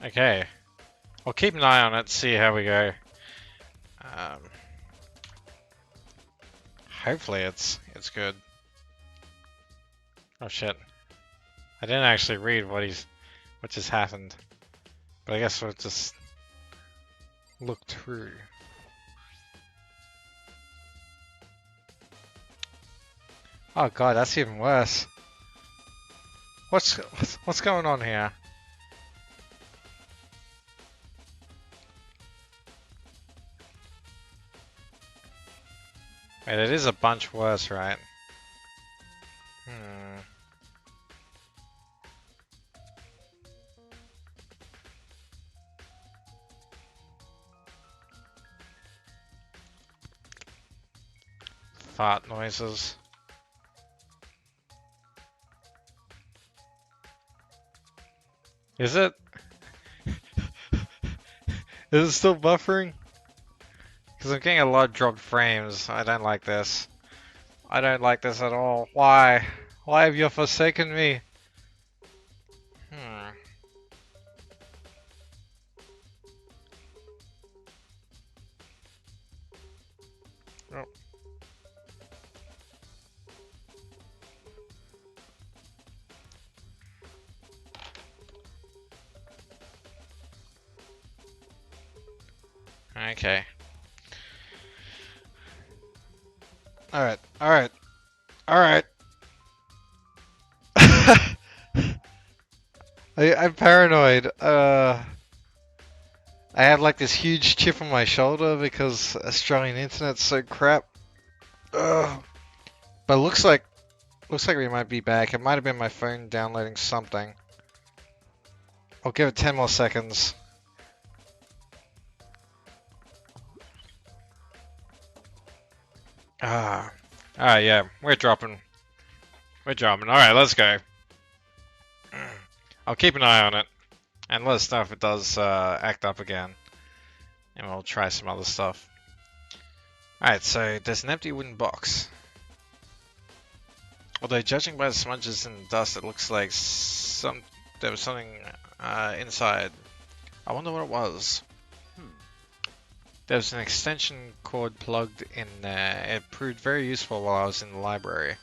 Okay. I'll keep an eye on it, see how we go. Um, hopefully it's good. Oh shit. I didn't actually read what just happened. But I guess we'll just look through. Oh god, that's even worse. What's going on here? Wait, it is a bunch worse, right? Hmm. Fart noises. Is it? Is it still buffering? Because I'm getting a lot of dropped frames. I don't like this. I don't like this at all. Why? Why have you forsaken me? Hmm. Oh. Okay. Alright, alright, alright. I'm paranoid. I have like this huge chip on my shoulder because Australian internet's so crap. Ugh. But looks like we might be back. It might have been my phone downloading something. I'll give it 10 more seconds. Ah. Yeah, we're dropping. We're dropping. Alright, let's go. I'll keep an eye on it. And let us know if it does act up again. And we'll try some other stuff. Alright, so there's an empty wooden box. Although judging by the smudges and dust, it looks like there was something inside. I wonder what it was. There was an extension cord plugged in there. It proved very useful while I was in the library.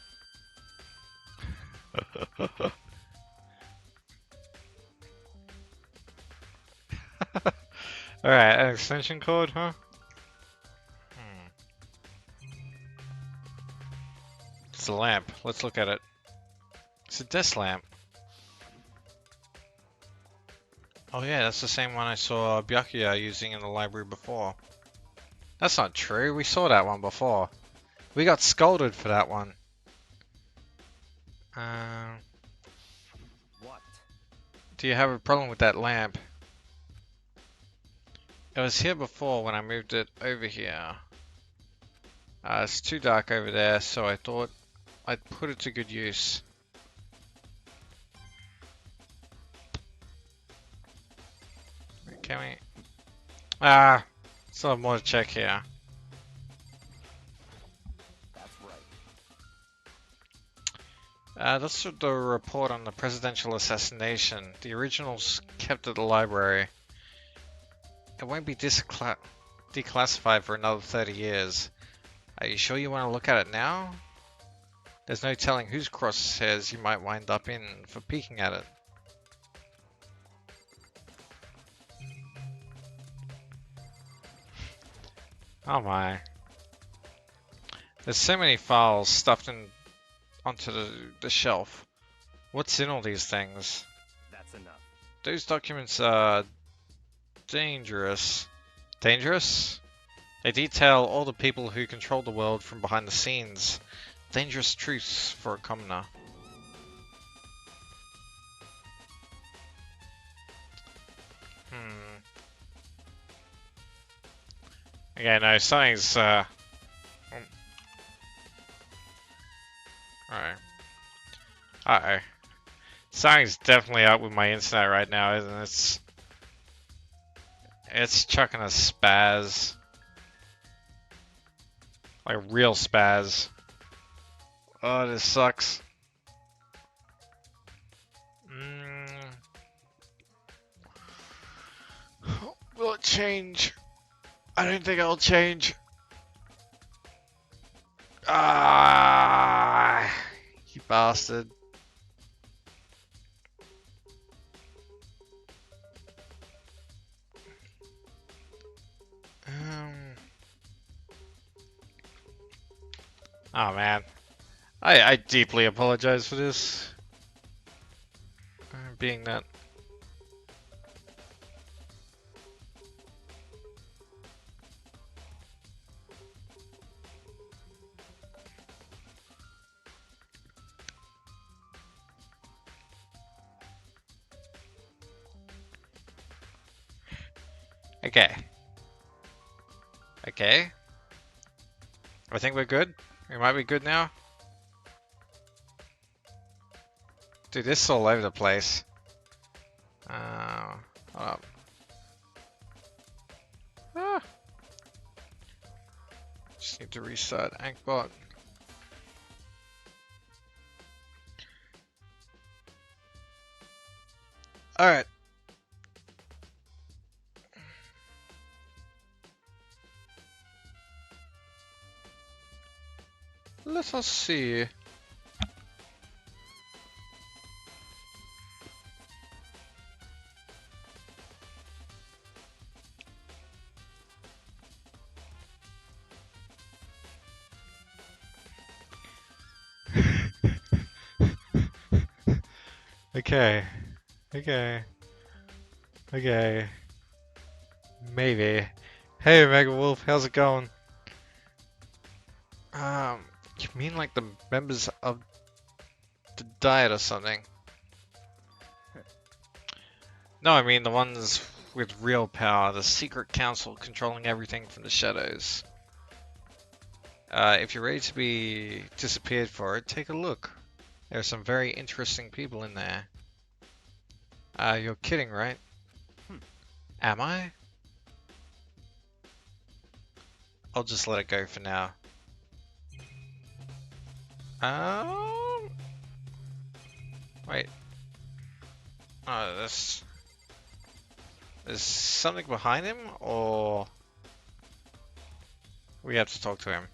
Alright, an extension cord, huh? It's a lamp. Let's look at it. It's a desk lamp. Oh yeah, that's the same one I saw Byakuya using in the library before. That's not true. We saw that one before. We got scolded for that one. What? Do you have a problem with that lamp? It was here before when I moved it over here. It's too dark over there, so I thought I'd put it to good use. Can we? Still have more to check here. That's That's the report on the presidential assassination. The original's kept at the library. It won't be declassified for another 30 years. Are you sure you want to look at it now? There's no telling whose crosshairs you might wind up in for peeking at it. Oh my. There's so many files stuffed onto the shelf. What's in all these things? That's enough. Those documents are dangerous. Dangerous? They detail all the people who control the world from behind the scenes. Dangerous truths for a commoner. Okay, no, something's, Alright. Uh-oh. Something's definitely up with my internet right now, isn't it? It's chucking a spaz. Like a real spaz. Oh, this sucks. it change? I don't think it'll change. Ah, you bastard. Oh man. I deeply apologize for this. Being that. Okay. Okay. I think we're good. We might be good now. Dude, this is all over the place. Hold up. Ah. Just need to restart Ankbot. Alright. Let us see. Okay. Okay. Okay. Maybe. Hey, Mega Wolf, how's it going? You mean like the members of the Diet or something? No, I mean the ones with real power, the secret council controlling everything from the shadows. If you're ready to be disappeared for it, take a look. There are some very interesting people in there. You're kidding, right? Am I? I'll just let it go for now. Wait. Oh, there's something behind him, or we have to talk to him.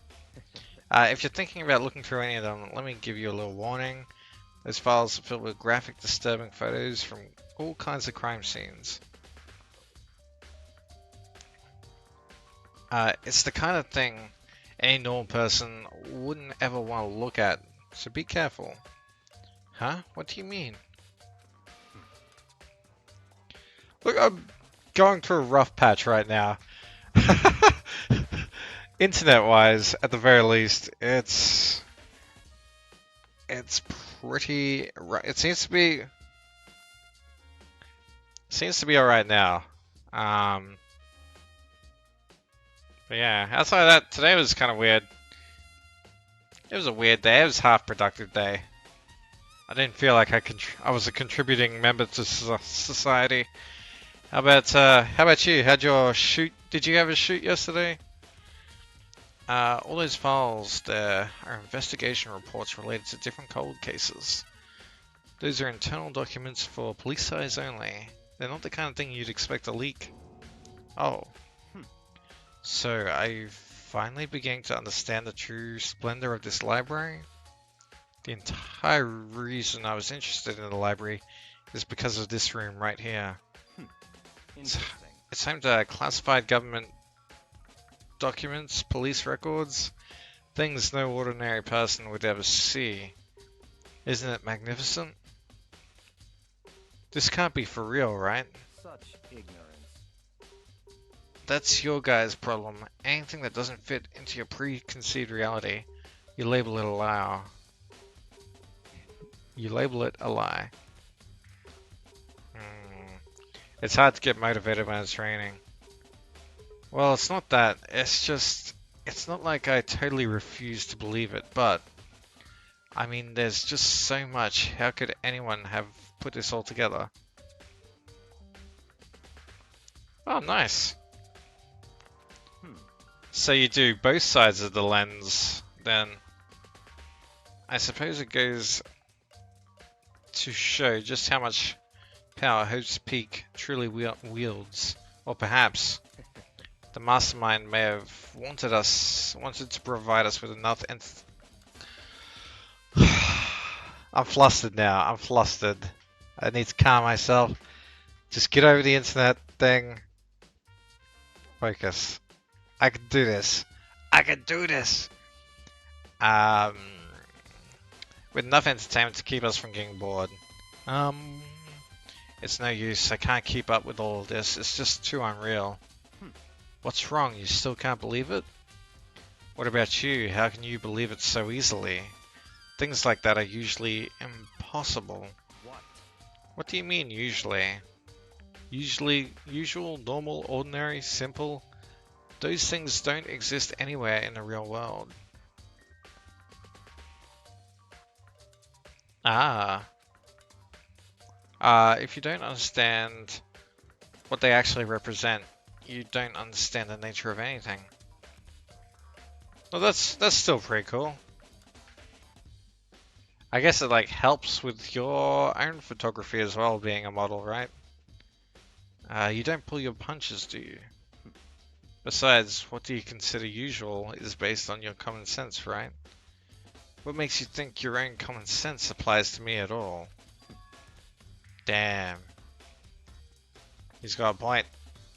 If you're thinking about looking through any of them, let me give you a little warning. Those files are filled with graphic, disturbing photos from all kinds of crime scenes. It's the kind of thing any normal person wouldn't ever want to look at, so be careful. Huh? What do you mean? Look, I'm going through a rough patch right now. Internet-wise, at the very least, it's pretty. It seems to be all right now. But yeah, outside of that, today was kind of weird. It was a weird day. It was a half-productive day. I didn't feel like I was a contributing member to society. How about you? How'd your shoot? Did you have a shoot yesterday? All those files there are investigation reports related to different cold cases. Those are internal documents for police eyes only. They're not the kind of thing you'd expect to leak. Oh. So, I finally began to understand the true splendor of this library. The entire reason I was interested in the library is because of this room right here. It's home to classified government documents, police records, things no ordinary person would ever see. Isn't it magnificent? This can't be for real, right? Such ignorance. That's your guys' problem. Anything that doesn't fit into your preconceived reality, you label it a lie. You label it a lie. It's hard to get motivated when it's raining. Well, it's not that. It's just... It's not like I totally refuse to believe it, but... I mean, there's just so much. How could anyone have put this all together? Oh, nice. So you do both sides of the lens, then. I suppose it goes to show just how much power Hope's Peak truly wields. Or perhaps the mastermind may have wanted to provide us with enough I'm flustered now. I'm flustered. I need to calm myself. Just get over the internet thing. Focus. I can do this. I can do this. Um, with enough entertainment to keep us from getting bored. Um, it's no use. I can't keep up with all of this. It's just too unreal. What's wrong? You still can't believe it? What about you? How can you believe it so easily? Things like that are usually impossible. What do you mean, usually? Usually, usual, normal, ordinary, simple? Those things don't exist anywhere in the real world. Ah. If you don't understand what they actually represent, you don't understand the nature of anything. Well, that's still pretty cool. I guess it like helps with your own photography as well, being a model, right? You don't pull your punches, do you? Besides, what do you consider usual is based on your common sense, right? What makes you think your own common sense applies to me at all? Damn. He's got a point.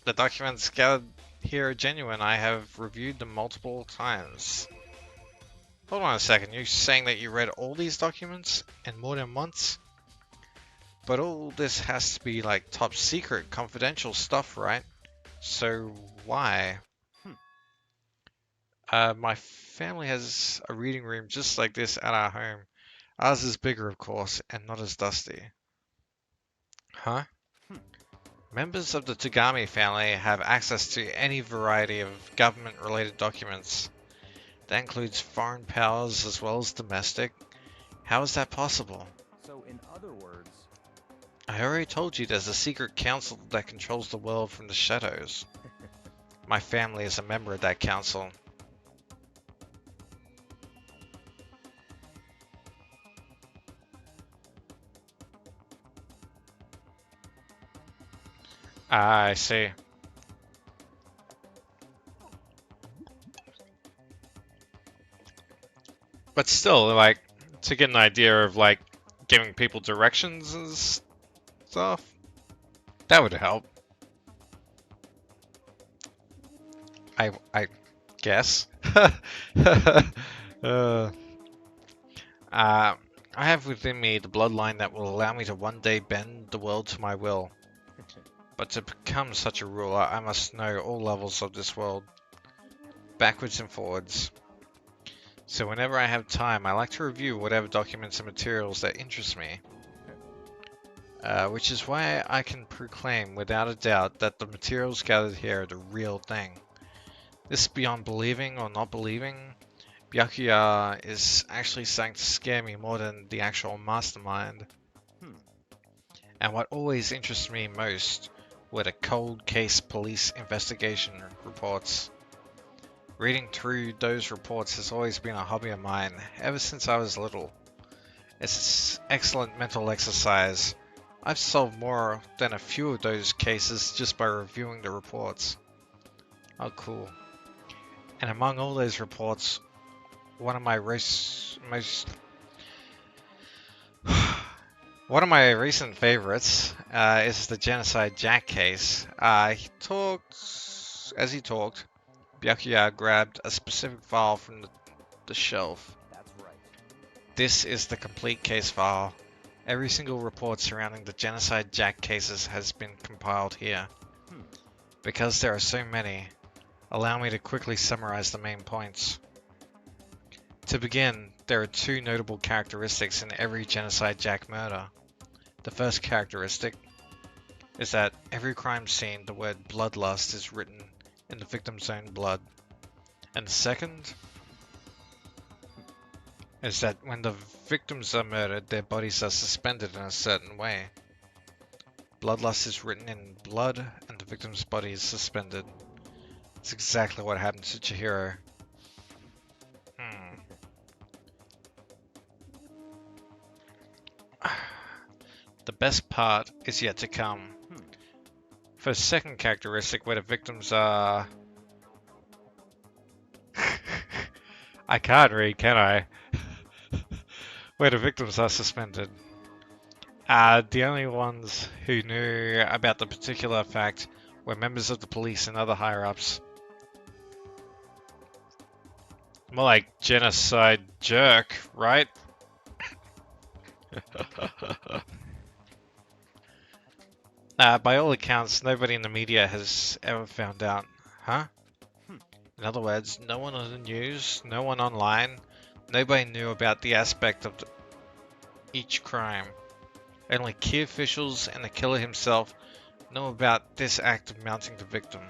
The documents gathered here are genuine. I have reviewed them multiple times. Hold on a second, you're saying that you read all these documents in more than once? But all this has to be like top secret, confidential stuff, right? So why? My family has a reading room just like this at our home. Ours is bigger, of course, and not as dusty. Huh? Members of the Tagami family have access to any variety of government-related documents. That includes foreign powers as well as domestic. How is that possible? So, in other words, I already told you there's a secret council that controls the world from the shadows. My family is a member of that council. Ah, I see. But still, like, to get an idea of, like, giving people directions and stuff, that would help. I guess. uh, I have within me the bloodline that will allow me to one day bend the world to my will. But to become such a ruler, I must know all levels of this world, backwards and forwards. So whenever I have time, I like to review whatever documents and materials that interest me. Which is why I can proclaim without a doubt that the materials gathered here are the real thing. This is beyond believing or not believing. Byakuya is actually starting to scare me more than the actual mastermind. And what always interests me most were the cold case police investigation reports. Reading through those reports has always been a hobby of mine, ever since I was little. It's excellent mental exercise. I've solved more than a few of those cases just by reviewing the reports. Oh, cool. And among all those reports, one of my one of my recent favorites is the Genocide Jack case. As he talked, Byakuya grabbed a specific file from the shelf. that's right. This is the complete case file. Every single report surrounding the Genocide Jack cases has been compiled here. Because there are so many, allow me to quickly summarize the main points. To begin, there are two notable characteristics in every Genocide Jack murder. The first characteristic is that every crime scene the word bloodlust is written in the victim's own blood. And the second is that when the victims are murdered, their bodies are suspended in a certain way. Bloodlust is written in blood, and the victim's body is suspended. It's exactly what happened to Chihiro. The best part is yet to come. For a second characteristic where the victims are... I can't read, can I? Where the victims are suspended. The only ones who knew about the particular fact were members of the police and other higher-ups. More like genocide jerk, right? By all accounts, nobody in the media has ever found out. Huh? In other words, no one on the news, no one online, nobody knew about the aspect of each crime. Only key officials and the killer himself know about this act of mounting the victim.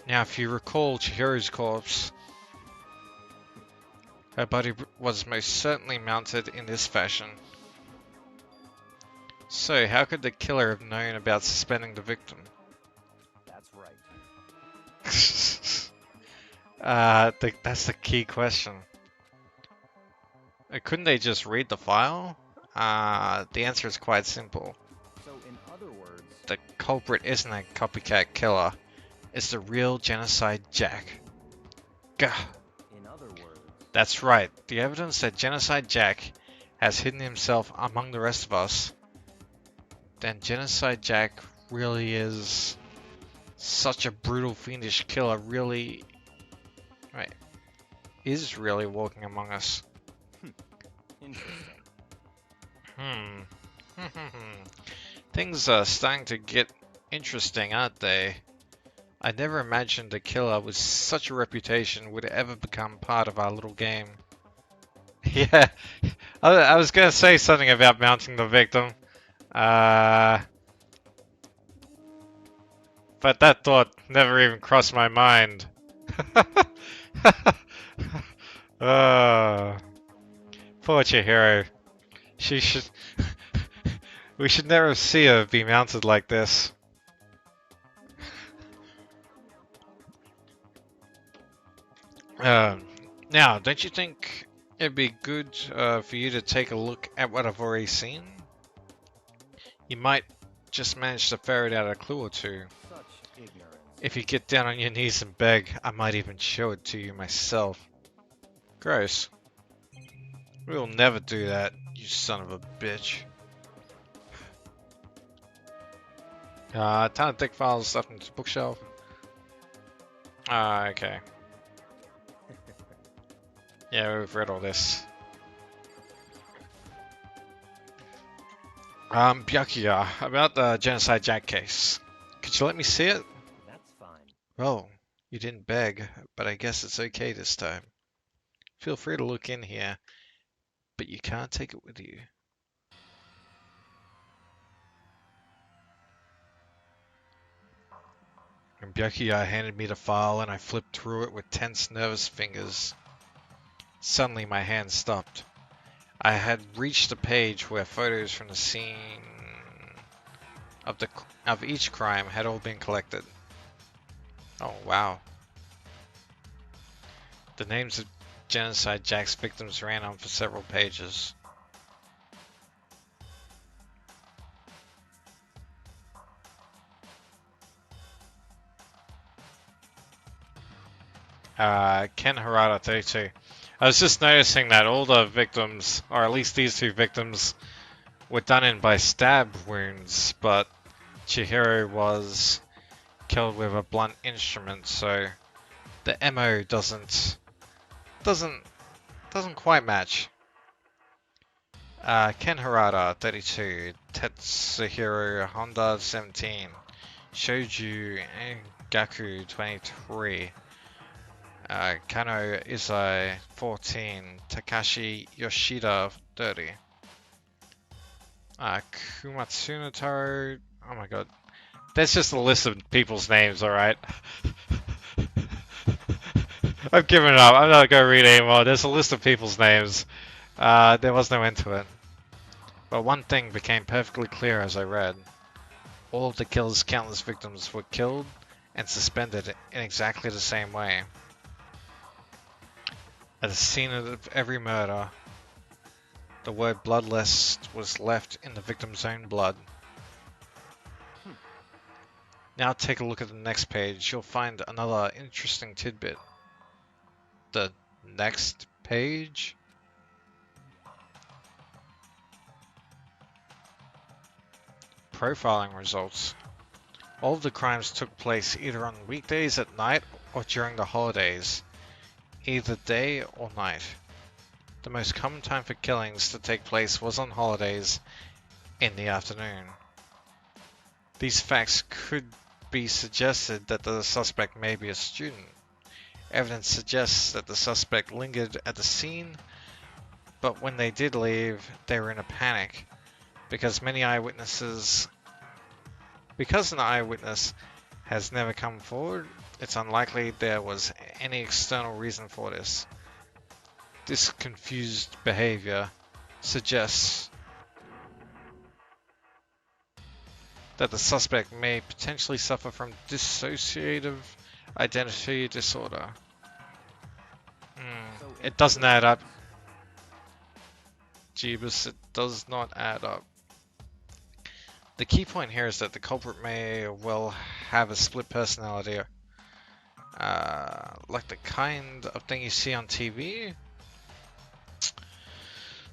Now, if you recall Chihiro's corpse, her body was most certainly mounted in this fashion. So, how could the killer have known about suspending the victim? That's right. That's the key question. Couldn't they just read the file? The answer is quite simple. So, in other words, The culprit isn't a copycat killer. It's the real genocide Jack. Gah. in other words, That's right. The evidence that genocide Jack has hidden himself among the rest of us, then genocide Jack really is such a brutal, fiendish killer, really... Right. Is really walking among us. interesting. Things are starting to get interesting, aren't they? I never imagined a killer with such a reputation would ever become part of our little game. Yeah, I was gonna say something about mounting the victim. But that thought never even crossed my mind. uh, Poor Chihiro. She should... We should never see her be mounted like this. Now, don't you think it'd be good for you to take a look at what I've already seen? You might just manage to ferret out a clue or two. Such ignorance. If you get down on your knees and beg, I might even show it to you myself. Gross. We'll never do that, you son of a bitch. Ton of thick files stuffed into the bookshelf. Okay. Yeah, we've read all this. Byakuya, about the Genocide Jack case. Could you let me see it? That's fine. Well, you didn't beg, but I guess it's okay this time. Feel free to look in here, but you can't take it with you. And Byakuya handed me the file and I flipped through it with tense, nervous fingers. Suddenly my hand stopped. I had reached a page where photos from the scene of each crime had all been collected. Oh wow. The names of Genocide Jack's victims ran on for several pages. Ken Harada 32. I was just noticing that all the victims, or at least these two victims, were done in by stab wounds, but Chihiro was killed with a blunt instrument, so the MO doesn't quite match. Ken Harada 32, Tetsuhiro Honda 17, Shoju Gaku 23. Kano Izai 14, Takashi Yoshida 30, Kumatsuna Taro, oh my god, that's just a list of people's names, alright? I've given up, I'm not gonna read anymore, there's a list of people's names, there was no end to it. But one thing became perfectly clear as I read. All of the killer's countless victims were killed and suspended in exactly the same way. At the scene of every murder, the word bloodless was left in the victim's own blood. Now take a look at the next page. You'll find another interesting tidbit. The next page? Profiling results. All of the crimes took place either on weekdays at night or during the holidays, either day or night. The most common time for killings to take place was on holidays in the afternoon. These facts could be suggested that the suspect may be a student. Evidence suggests that the suspect lingered at the scene, but when they did leave, they were in a panic. Because an eyewitness has never come forward, it's unlikely there was any external reason for this. This confused behavior suggests that the suspect may potentially suffer from dissociative identity disorder. So in It doesn't other add up. words, Jeebus, it does not add up. The key point here is that the culprit may well have a split personality, like the kind of thing you see on TV.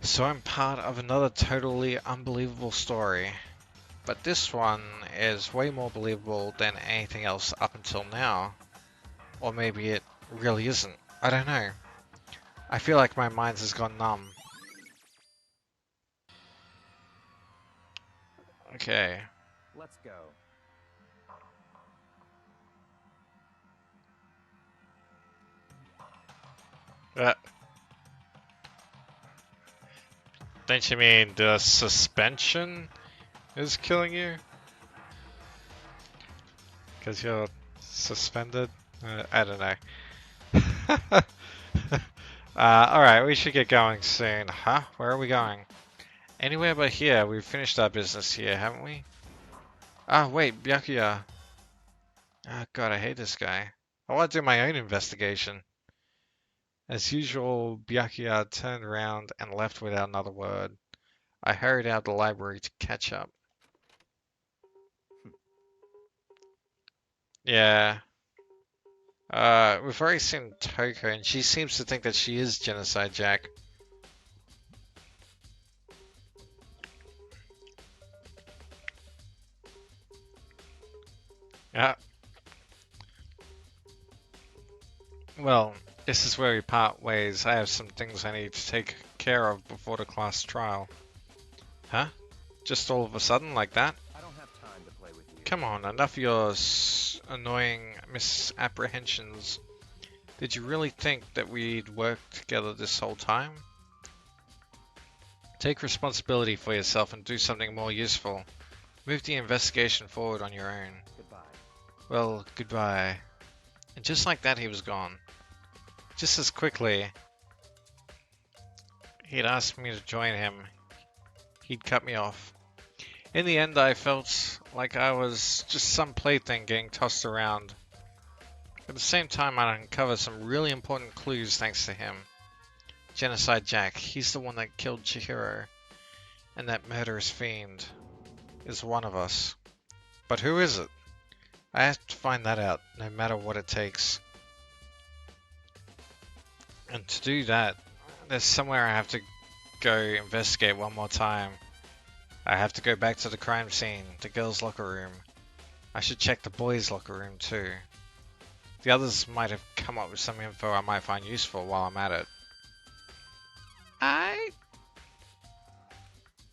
So I'm part of another totally unbelievable story. But this one is way more believable than anything else up until now. Or maybe it really isn't. I don't know. I feel like my mind has gone numb. Okay. let's go. Uh, don't you mean the suspension is killing you? Because you're suspended? I don't know. Alright, we should get going soon. Huh? Where are we going? Anywhere but here. We've finished our business here, haven't we? Ah, wait, Byakuya. Ah, God, I hate this guy. I want to do my own investigation. As usual, Byakuya turned around and left without another word. I hurried out of the library to catch up. Yeah. We've already seen Toko, and she seems to think that she is Genocide Jack. Yeah. Well, this is where we part ways. I have some things I need to take care of before the class trial. Huh? Just all of a sudden, like that? I don't have time to play with you. Come on, enough of your annoying misapprehensions. Did you really think that we'd work together this whole time? Take responsibility for yourself and do something more useful. Move the investigation forward on your own. Goodbye. Well, goodbye. And just like that, he was gone. Just as quickly, he'd asked me to join him. He'd cut me off. In the end, I felt like I was just some plaything getting tossed around. At the same time, I uncovered some really important clues thanks to him. Genocide Jack, he's the one that killed Chihiro. And that murderous fiend is one of us. But who is it? I have to find that out, no matter what it takes. And to do that, there's somewhere I have to go investigate one more time. I have to go back to the crime scene, the girls' locker room. I should check the boys' locker room too. The others might have come up with some info I might find useful while I'm at it.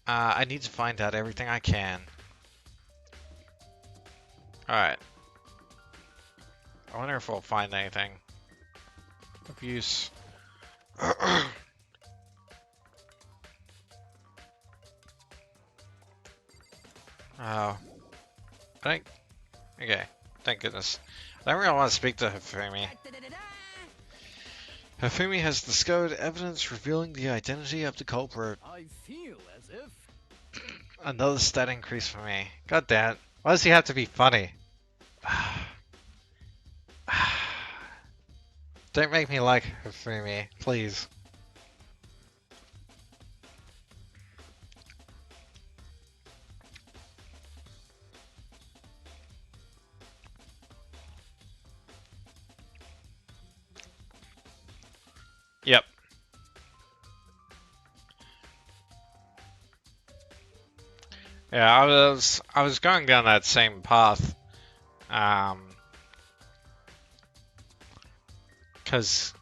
I need to find out everything I can. Alright. I wonder if we'll find anything of use. Oh. Okay. Thank goodness. I don't really want to speak to Hifumi. Hifumi has discovered evidence revealing the identity of the culprit. I feel as if Another stat increase for me. God damn it. Why does he have to be funny? Don't make me like Hifumi, please. Yeah, I was going down that same path. Um, 'Cause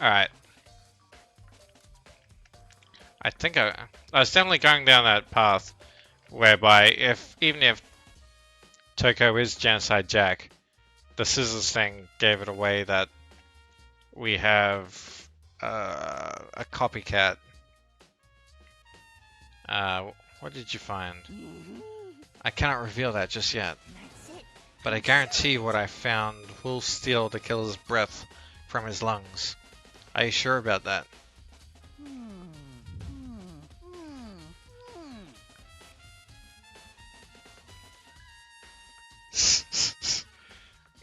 all right, I was definitely going down that path whereby if even if Toko is Genocide Jack, the scissors thing gave it away that we have a copycat. Uh, what did you find? I cannot reveal that just yet, That's it. but I guarantee what I found will steal the killer's breath from his lungs. Are you sure about that?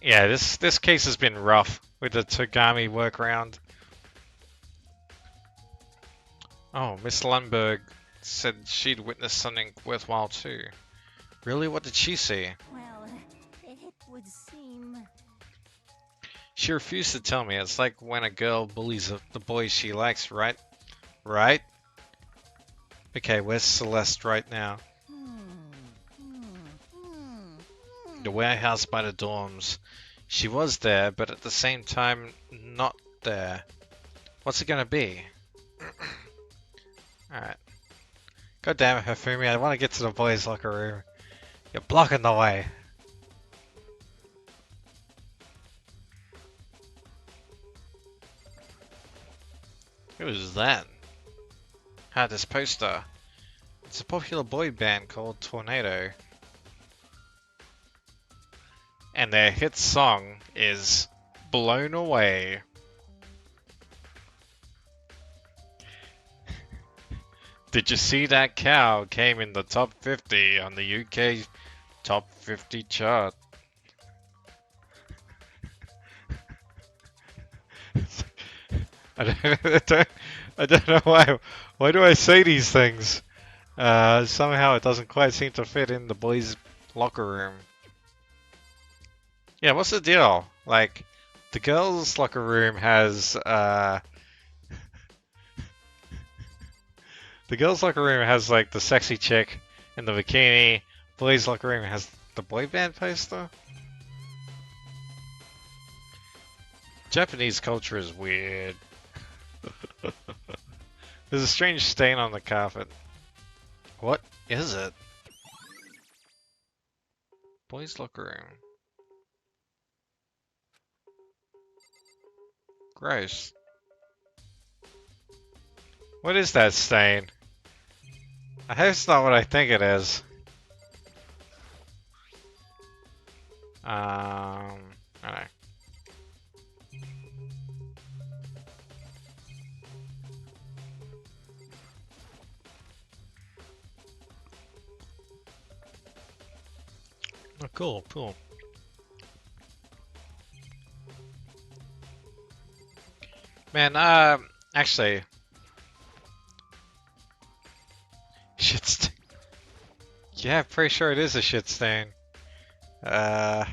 Yeah, this case has been rough with the Togami workaround. Oh, Miss Lundberg said she'd witnessed something worthwhile too. Really? What did she see? Well, it would seem. She refused to tell me. It's like when a girl bullies the boys she likes, right? Right? Okay, where's Celeste right now? The warehouse by the dorms. She was there, but at the same time, not there. What's it gonna be? Alright. God damn it, Hifumi, I want to get to the boys' locker room. You're blocking the way. Who is that? Ah, this poster. It's a popular boy band called Tornado. And their hit song is Blown Away. Did you see that cow came in the top 50 on the UK top 50 chart? I don't know why. Why do I say these things? Somehow it doesn't quite seem to fit in the boys' locker room. Yeah, what's the deal? Like, the girls' locker room has the girls' locker room has like the sexy chick in the bikini. Boys' locker room has the boy band poster. Japanese culture is weird. There's a strange stain on the carpet. What is it? Boys' locker room. Gross. What is that stain? I hope it's not what I think it is. I don't know. Oh, cool, cool. Man, actually, shit stain. Yeah, pretty sure it is a shit stain. Maybe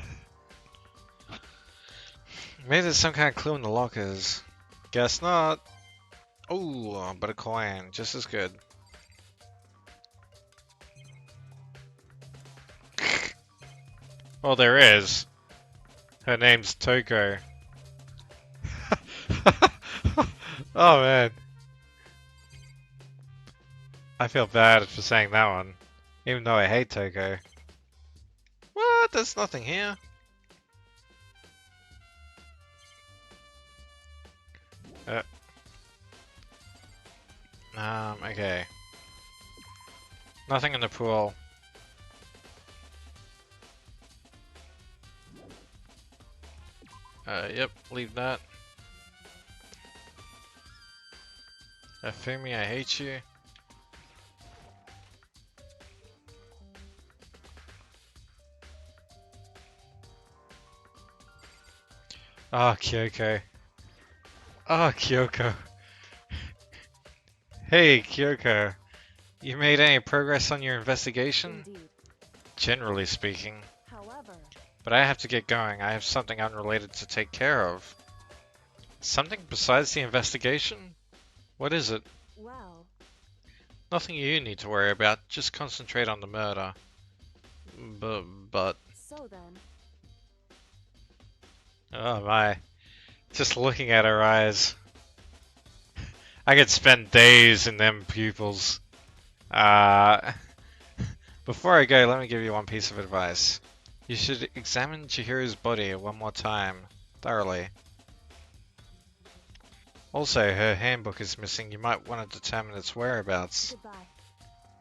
there's some kind of clue in the lockers. Guess not. Oh, but a coin, just as good. Well, there is. Her name's Toko. Oh man. I feel bad for saying that one. Even though I hate Toko. What? There's nothing here. Okay. Nothing in the pool. Yep, leave that. Fumi, I hate you. Oh, Kyoko. Oh, Kyoko. Hey, Kyoko. You made any progress on your investigation? Indeed. Generally speaking. However, But I have to get going. I have something unrelated to take care of. Something besides the investigation? What is it? Well, Nothing you need to worry about. Just concentrate on the murder. But, so then, oh my. Just looking at her eyes. I could spend days in them pupils. Uh, Before I go, let me give you one piece of advice. You should examine Chihiro's body one more time, thoroughly. Also, her handbook is missing. You might want to determine its whereabouts. goodbye.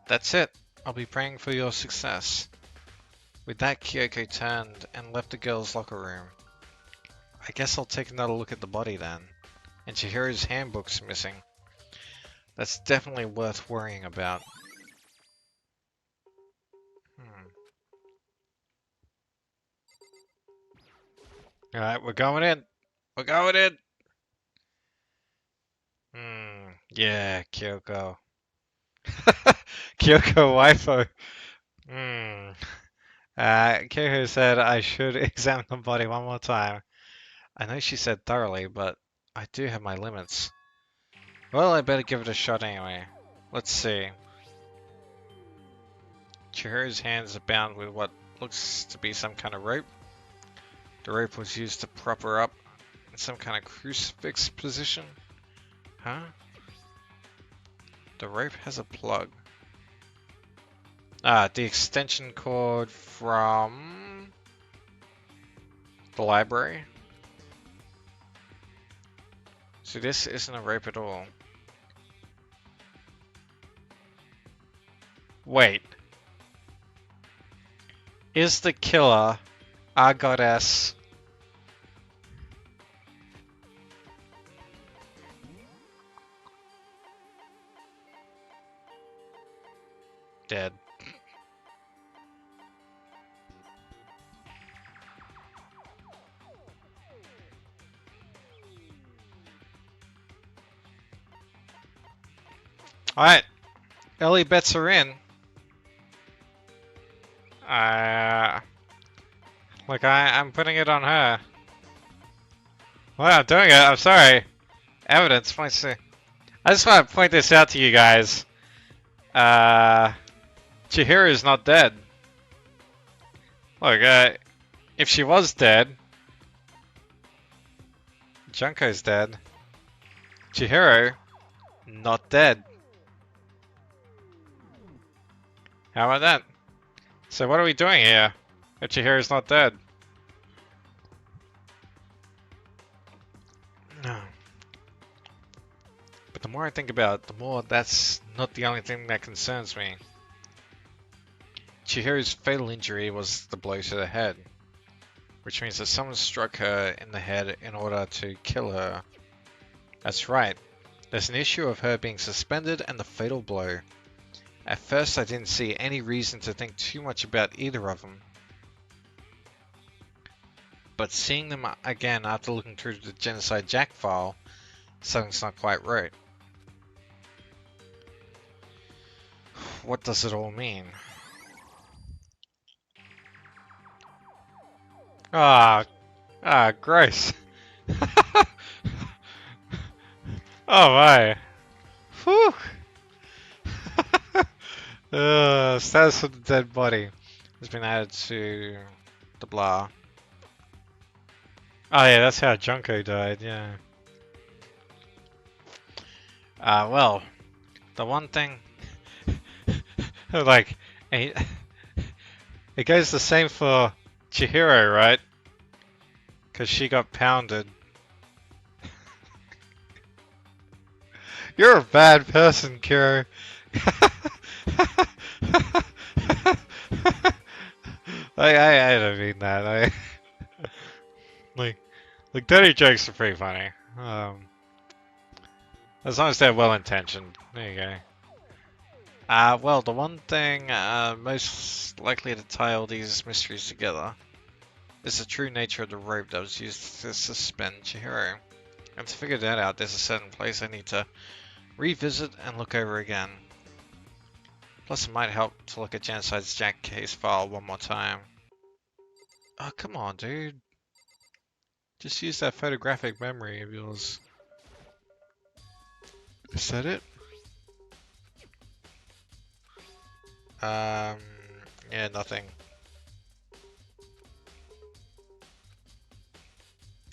That's it. I'll be praying for your success. With that, Kyoko turned and left the girls' locker room. I guess I'll take another look at the body then. And Chihiro's handbook's missing. That's definitely worth worrying about. Alright, we're going in. We're going in. Yeah, Kyoko. Kyoko waifu. Kyoko said I should examine the body one more time. I know she said thoroughly, but I do have my limits. Well, I better give it a shot anyway. Let's see. Chihiro's hands are bound with what looks to be some kind of rope. The rope was used to prop her up in some kind of crucifix position. Huh? The rope has a plug. Ah, the extension cord from the library. So this isn't a rope at all. Wait. Is the killer our goddess? Dead. Alright. Early bets are in. Look, I'm putting it on her. Well, I'm doing it. I'm sorry. Evidence points to. I just want to point this out to you guys. Chihiro is not dead. Look, if she was dead, Junko's dead. Chihiro, not dead. How about that? So what are we doing here? If Chihiro's not dead. No. But the more I think about it, the more that's not the only thing that concerns me. Chihiro's fatal injury was the blow to the head, which means that someone struck her in the head in order to kill her. That's right. There's an issue of her being suspended and the fatal blow. At first I didn't see any reason to think too much about either of them. But seeing them again after looking through the Genocide Jack file, something's not quite right. What does it all mean? Gross. Oh my. Whew. Status of the dead body has been added to the blah. Oh yeah, that's how Junko died, yeah. Well, the one thing, like, it goes the same for Chihiro, right? Because she got pounded. You're a bad person, Kiro. I don't mean that. Like dirty jokes are pretty funny. As long as they're well intentioned. There you go. Well, the one thing most likely to tie all these mysteries together is the true nature of the rope that was used to suspend Chihiro. And to figure that out, there's a certain place I need to revisit and look over again. Plus, it might help to look at Genocide's Jack case file one more time. Oh, come on, dude. Just use that photographic memory of yours. Is that it? Yeah, nothing.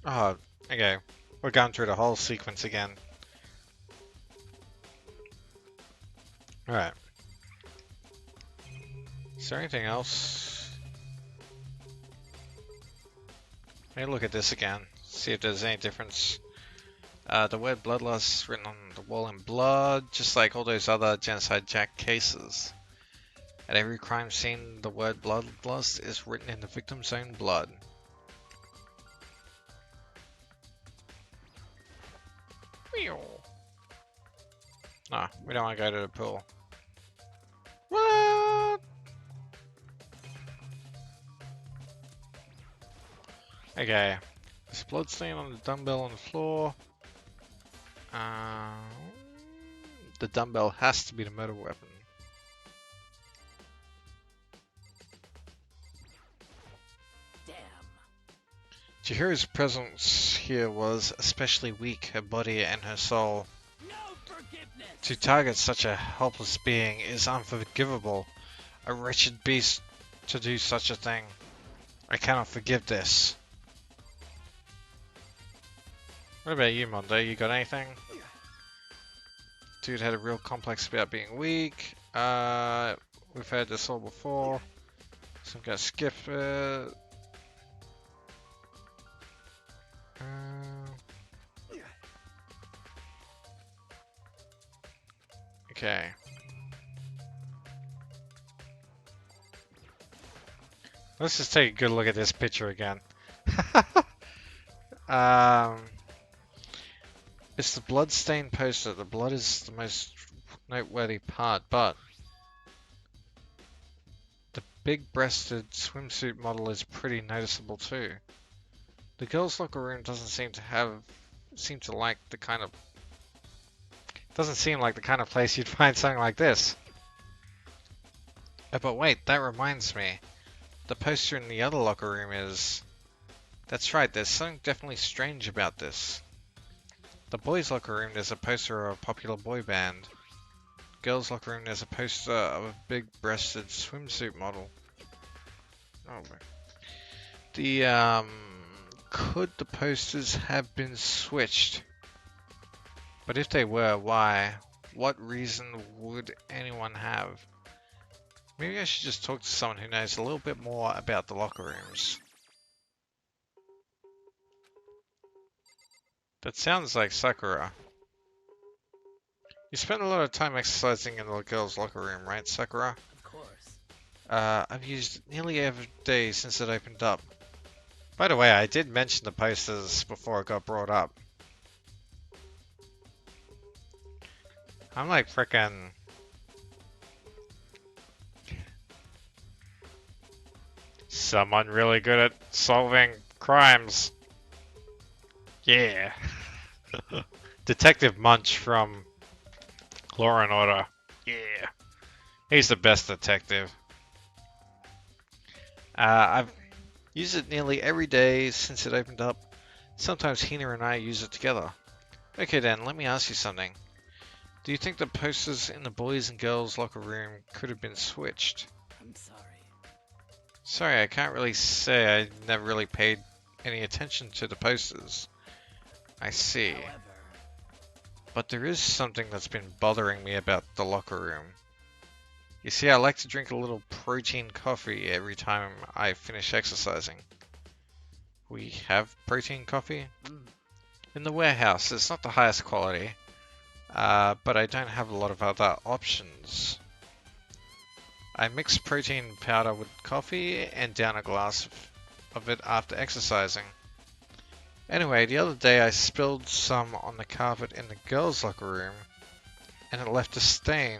Oh, okay. We're going through the whole sequence again. Alright. Is there anything else? Maybe look at this again. See if there's any difference. The word bloodlust written on the wall in blood, just like all those other Genocide Jack cases. At every crime scene, the word bloodlust is written in the victim's own blood. No, we don't want to go to the pool. What? Okay. There's blood stain on the dumbbell on the floor. The dumbbell has to be the murder weapon. Damn. Chihiro's presence here was especially weak, her body and her soul. No forgiveness. To target such a helpless being is unforgivable. A wretched beast to do such a thing. I cannot forgive this. What about you, Mondo? You got anything? Dude had a real complex about being weak. We've heard this all before. So I'm gonna skip it. Okay. Let's just take a good look at this picture again. It's the blood-stained poster. The blood is the most noteworthy part, but the big-breasted swimsuit model is pretty noticeable too. The girls' locker room doesn't seem like the kind of place you'd find something like this. Oh, but wait, that reminds me. The poster in the other locker room is... That's right, there's something definitely strange about this. The boys' locker room, there's a poster of a popular boy band. Girls' locker room, there's a poster of a big-breasted swimsuit model. Oh, could the posters have been switched? But if they were, why? What reason would anyone have? Maybe I should just talk to someone who knows a little bit more about the locker rooms. That sounds like Sakura. You spend a lot of time exercising in the girls' locker room, right, Sakura? Of course. I've used it nearly every day since it opened up. By the way, I did mention the posters before it got brought up. I'm like frickin' someone really good at solving crimes. Yeah. Detective Munch from Law and Order. Yeah. He's the best detective. I've used it nearly every day since it opened up. Sometimes Hina and I use it together. Okay then, let me ask you something. Do you think the posters in the boys and girls locker room could have been switched? I'm sorry. Sorry, I can't really say. I never really paid any attention to the posters. I see. However, But there is something that's been bothering me about the locker room. You see, I like to drink a little protein coffee every time I finish exercising. We have protein coffee? In the warehouse, it's not the highest quality, but I don't have a lot of other options. I mix protein powder with coffee and down a glass of it after exercising. Anyway, the other day I spilled some on the carpet in the girls' locker room, and it left a stain.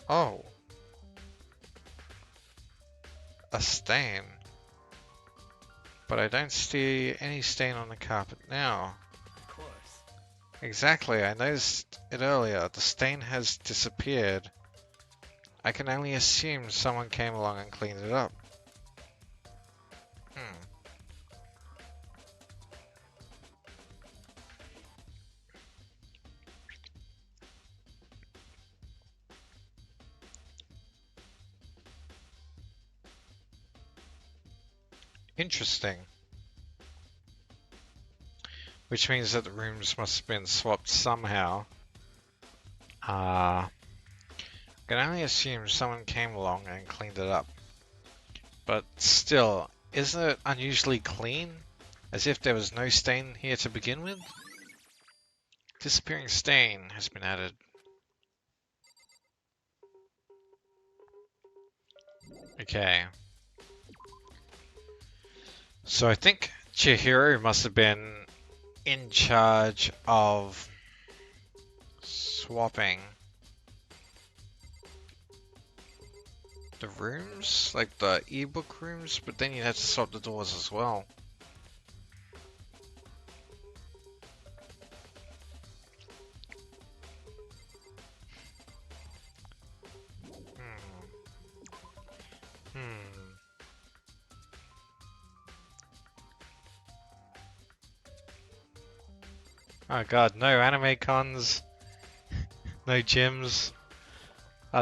Oh. A stain. But I don't see any stain on the carpet now. of course. Exactly, I noticed it earlier. The stain has disappeared. I can only assume someone came along and cleaned it up. Interesting. Which means that the rooms must have been swapped somehow. I can only assume someone came along and cleaned it up. But still, isn't it unusually clean? As if there was no stain here to begin with? Disappearing stain has been added. Okay. So I think Chihiro must have been in charge of swapping the rooms, like the ebook rooms, but then you have to swap the doors as well. Hmm. Oh god, no anime cons, no gyms.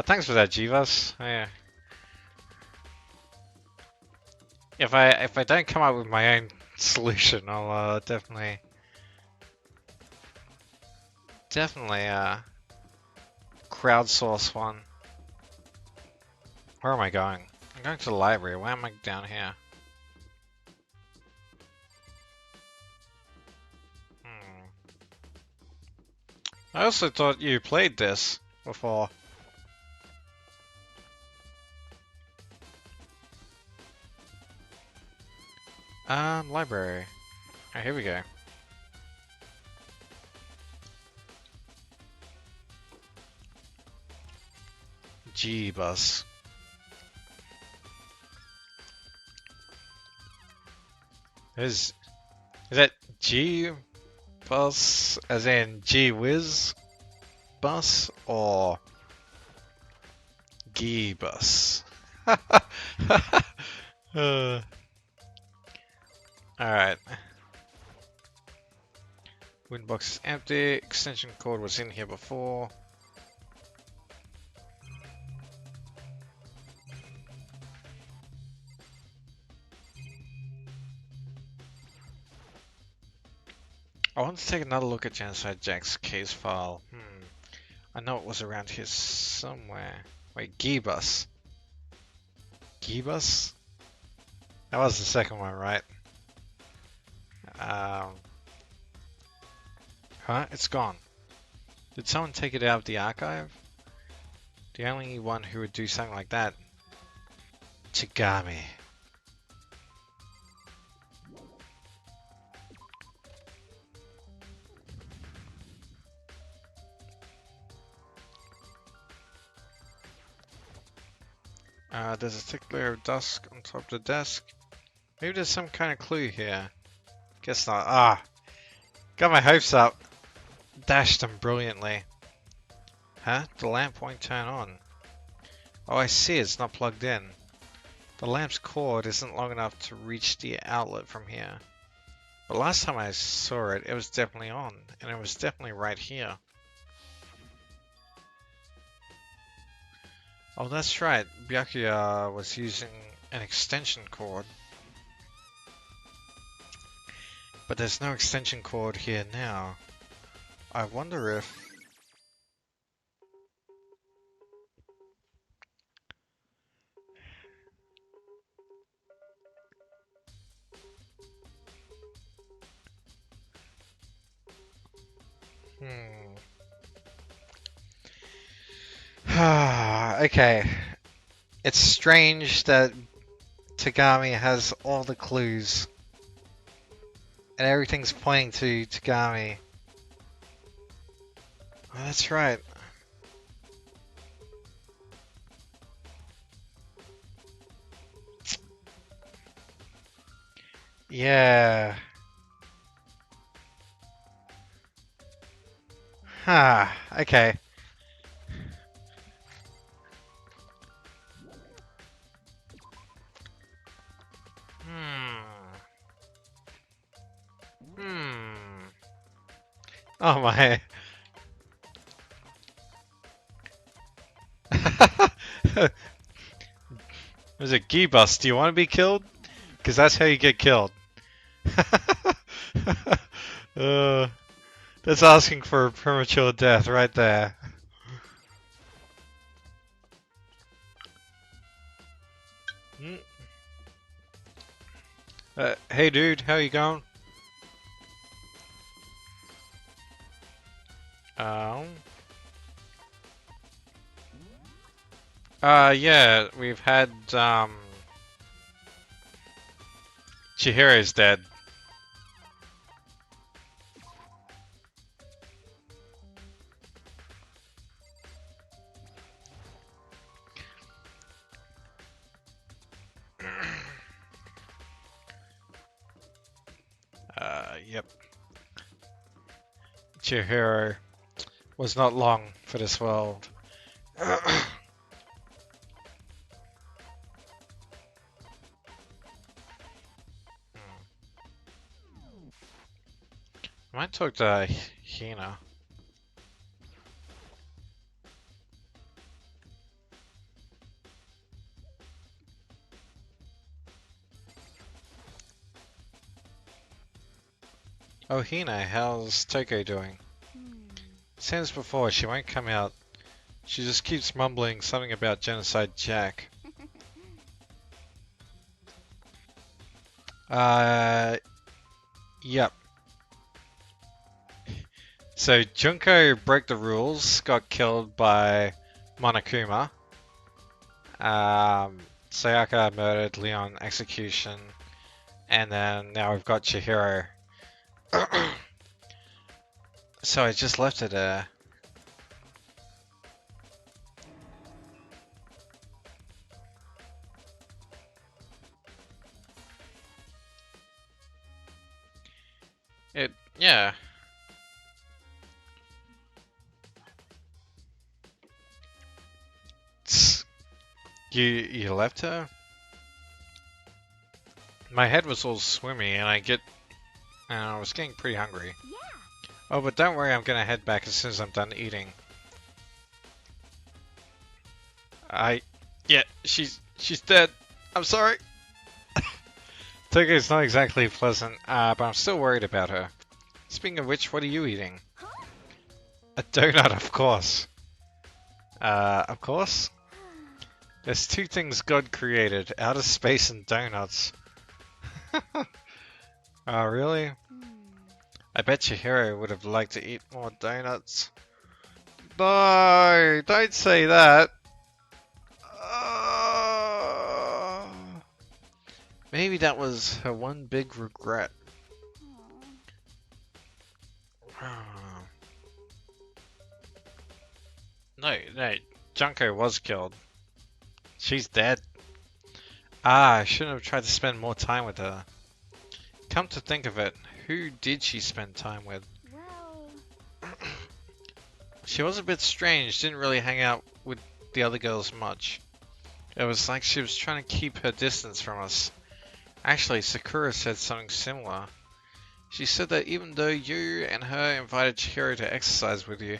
Thanks for that, Jivas. Yeah. If I don't come up with my own solution, I'll definitely crowdsource one. Where am I going? I'm going to the library. Why am I down here? Hmm. I also thought you played this before. Library. Oh, here we go. G bus. Is that G bus as in G whiz bus or G bus? Alright. Wind box is empty. Extension cord was in here before. I want to take another look at Genocide Jack's case file. I know it was around here somewhere. Wait, G-Bus. G-Bus? That was the second one, right? Huh? It's gone. Did someone take it out of the archive? The only one who would do something like that. Chigami. There's a thick layer of dust on top of the desk. Maybe there's some kind of clue here. Guess not. Got my hopes up. Dashed them brilliantly. Huh? The lamp won't turn on. Oh, I see. It's not plugged in. The lamp's cord isn't long enough to reach the outlet from here. But last time I saw it, it was definitely on. And it was definitely right here. Oh, that's right. Byakuya was using an extension cord. But there's no extension cord here now. I wonder if... Okay. It's strange that Tagami has all the clues. And everything's pointing to Tagami. Oh, that's right. Yeah. Okay. Oh my. There's a Gibus. Do you want to be killed? Because that's how you get killed. uh, that's asking for a premature death right there. Mm. Hey dude, how you going? Um. Yeah, we've had Chihiro's dead. Yep. Chihiro was not long for this world. I might talk to Hina. Oh, Hina, how's Toko doing? Same as before, she won't come out. She just keeps mumbling something about Genocide Jack. Yep. So Junko broke the rules, got killed by Monokuma. Sayaka murdered Leon execution, and then now we've got Chihiro. So I just left it there. Yeah. You left her? My head was all swimmy, and I was getting pretty hungry. Yeah. Oh, but don't worry, I'm gonna head back as soon as I'm done eating. Yeah, she's dead. I'm sorry. Toko's not exactly pleasant, but I'm still worried about her. Speaking of which, what are you eating? Huh? A donut, of course. Of course? There's two things God created, outer space and donuts. Oh, really? I bet Chihiro would have liked to eat more donuts. No, don't say that. Maybe that was her one big regret. No, Junko was killed. She's dead. I shouldn't have tried to spend more time with her. Come to think of it, who did she spend time with? Well, She was a bit strange, didn't really hang out with the other girls much. It was like she was trying to keep her distance from us. Actually, Sakura said something similar. She said that even though you and her invited Chihiro to exercise with you,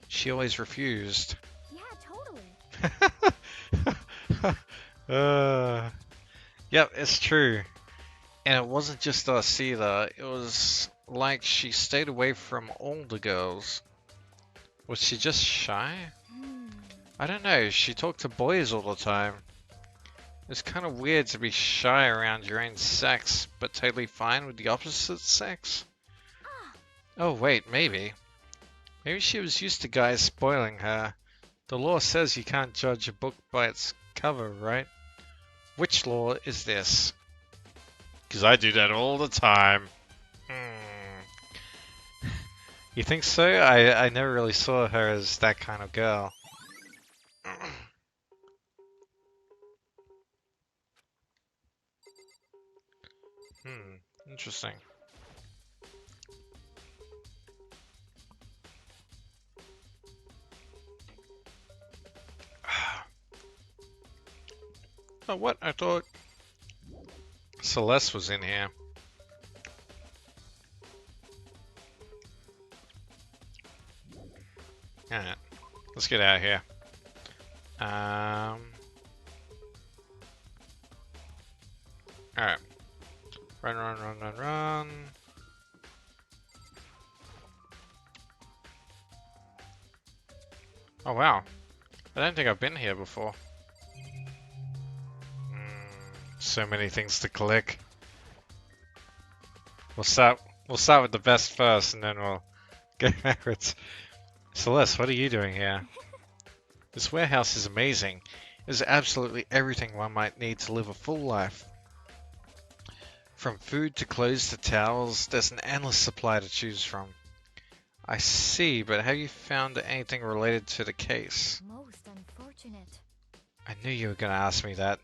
she always refused. yeah, totally. Yep, it's true. And it wasn't just us either. It was like she stayed away from all the girls. Was she just shy? I don't know, she talked to boys all the time. It's kind of weird to be shy around your own sex, but totally fine with the opposite sex. Oh wait, maybe. Maybe she was used to guys spoiling her. The law says you can't judge a book by its cover, right? Which law is this? Because I do that all the time. You think so? I never really saw her as that kind of girl. Interesting. Oh, what? I thought Celeste was in here. Alright, let's get out of here. Alright. Run, run, run, run, run. Oh wow. I don't think I've been here before. So many things to click. We'll start with the best first and then we'll go backwards. Celeste, what are you doing here? This warehouse is amazing. There's absolutely everything one might need to live a full life. From food to clothes to towels, there's an endless supply to choose from. I see, but have you found anything related to the case? Most unfortunate. I knew you were gonna ask me that.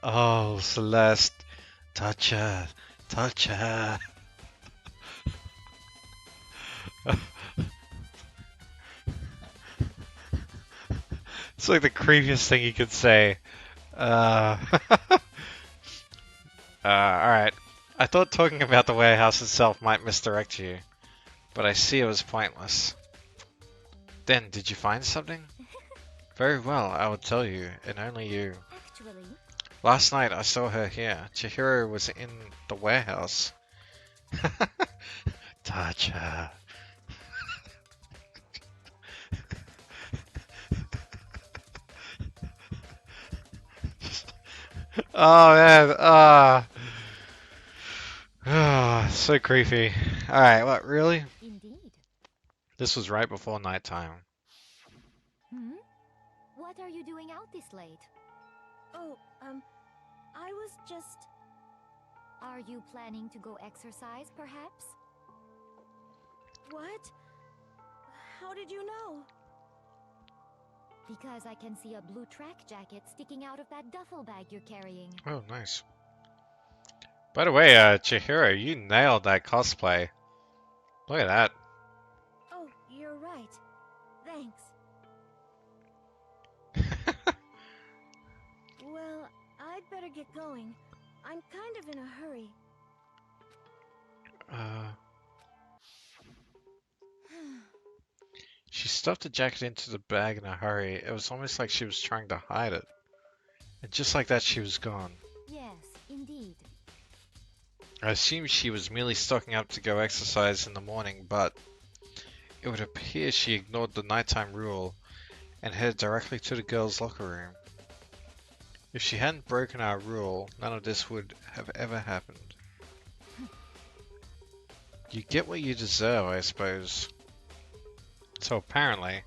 Oh, Celeste. Touch her. Touch her. It's like the creepiest thing you could say. Alright. I thought talking about the warehouse itself might misdirect you, but I see it was pointless. Then, did you find something? Very well, I will tell you, and only you. Actually, Last night I saw her here. Chihiro was in the warehouse. Touch her. Oh man, so creepy. Alright, what, really? indeed. This was right before nighttime. Hmm? What are you doing out this late? Oh, I was just... Are you planning to go exercise, perhaps? What? How did you know? Because I can see a blue track jacket sticking out of that duffel bag you're carrying. Oh, nice. By the way, Chihiro, you nailed that cosplay. Look at that. Oh, you're right. Thanks. Well, I'd better get going. I'm kind of in a hurry. She stuffed the jacket into the bag in a hurry. It was almost like she was trying to hide it. And just like that, she was gone. Yes, indeed. I assumed she was merely stocking up to go exercise in the morning, but it would appear she ignored the nighttime rule and headed directly to the girls' locker room. If she hadn't broken our rule, none of this would have ever happened. You get what you deserve, I suppose. So apparently...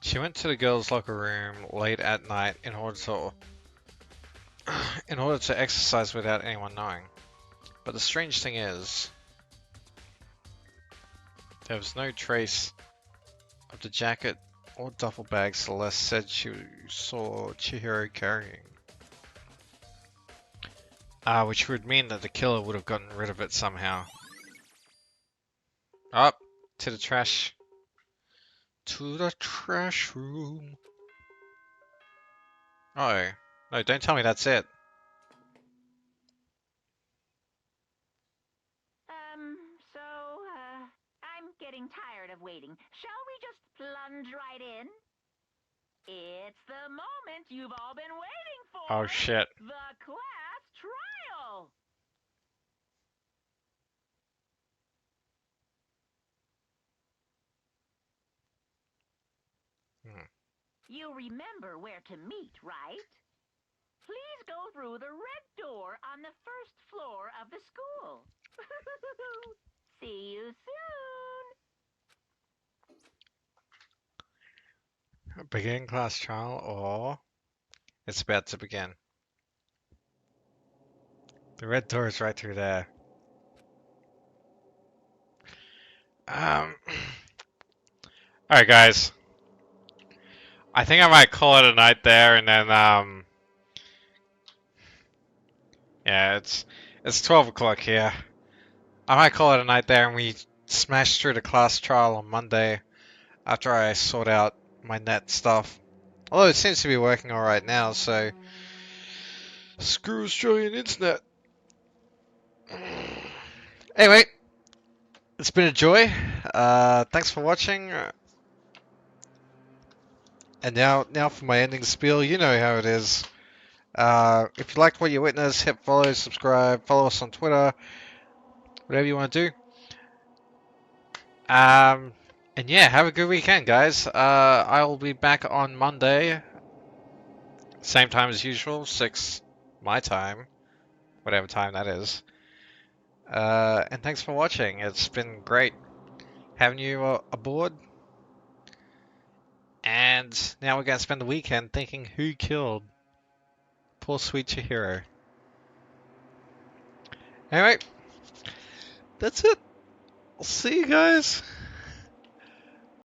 She went to the girls' locker room late at night in order to exercise without anyone knowing. But the strange thing is, there was no trace of the jacket or duffel bag Celeste said she saw Chihiro carrying. Which would mean that the killer would have gotten rid of it somehow. Up to the trash. To the trash room. Oh, no, don't tell me that's it. I'm getting tired of waiting. Shall we just plunge right in? It's the moment you've all been waiting for. Oh shit. The class trial. You remember where to meet, right? Please go through the red door on the first floor of the school. See you soon. Begin class trial, or it's about to begin. The red door is right through there. Alright guys. I think I might call it a night there and then yeah, it's 12 o'clock here. I might call it a night there and we smash through the class trial on Monday after I sort out my net stuff. Although it seems to be working alright now, so screw Australian internet. Anyway, it's been a joy. Thanks for watching. And now for my ending spiel. You know how it is. If you like what you witness, hit follow, subscribe, follow us on Twitter, whatever you want to do. And yeah, have a good weekend, guys. I'll be back on Monday, same time as usual, 6 my time, whatever time that is. And thanks for watching. It's been great having you aboard. And now we're gonna spend the weekend thinking who killed poor sweet Chihiro. Anyway, that's it. I'll see you guys.